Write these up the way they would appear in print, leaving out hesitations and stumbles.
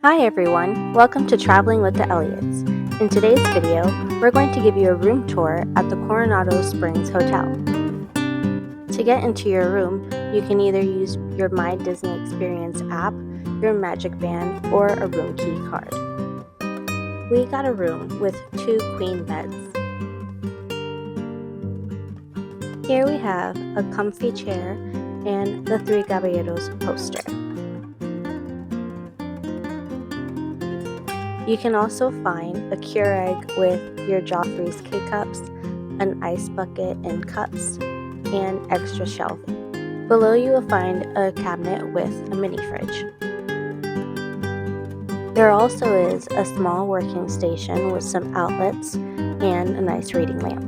Hi everyone, welcome to Traveling with the Elliots. In today's video, we're going to give you a room tour at the Coronado Springs Hotel. To get into your room, you can either use your My Disney Experience app, your Magic Band, or a room key card. We got a room with 2 queen beds. Here we have a comfy chair and the Three Caballeros poster. You can also find a Keurig with your Joffrey's K-Cups, an ice bucket and cups, and extra shelving. Below you will find a cabinet with a mini fridge. There also is a small working station with some outlets and a nice reading lamp.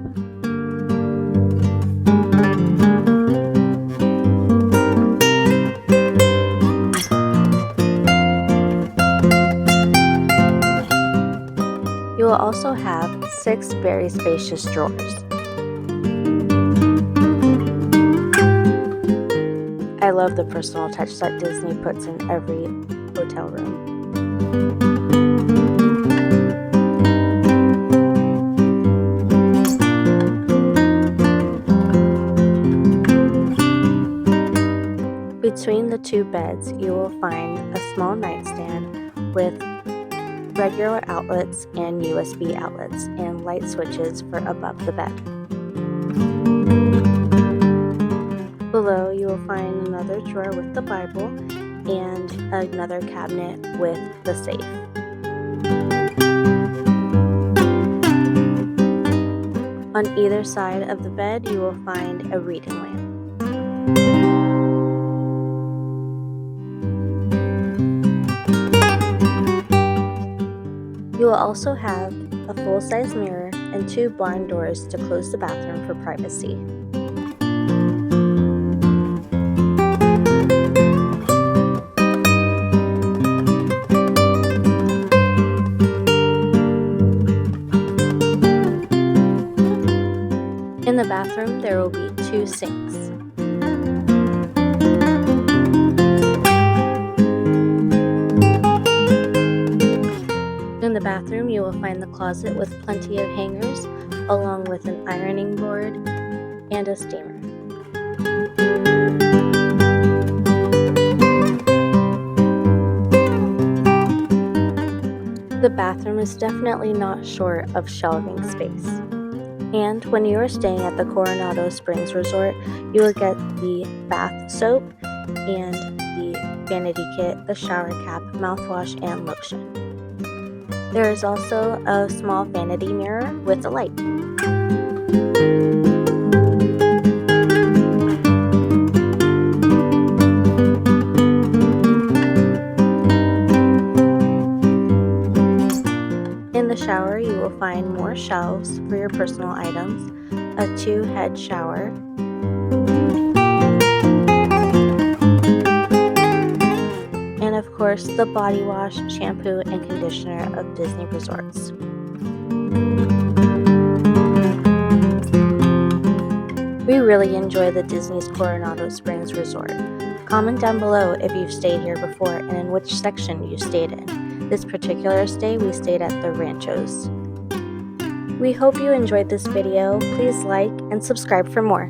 You will also have 6 very spacious drawers. I love the personal touch that Disney puts in every hotel room. Between the 2 beds, you will find a small nightstand with regular outlets and USB outlets and light switches for above the bed. Below you will find another drawer with the Bible and another cabinet with the safe. On either side of the bed you will find a reading lamp. You will also have a full-size mirror and 2 barn doors to close the bathroom for privacy. In the bathroom, there will be 2 sinks. In the bathroom, you will find the closet with plenty of hangers, along with an ironing board and a steamer. The bathroom is definitely not short of shelving space. And when you are staying at the Coronado Springs Resort, you will get the bath soap and the vanity kit, the shower cap, mouthwash, and lotion. There is also a small vanity mirror with a light. In the shower, you will find more shelves for your personal items, a 2-head shower, and of course the body wash, shampoo, and conditioner of Disney resorts. We really enjoy the Disney's Coronado Springs Resort. Comment down below if you've stayed here before and in which section you stayed in. This particular stay, we stayed at the Ranchos. We hope you enjoyed this video. Please like and subscribe for more.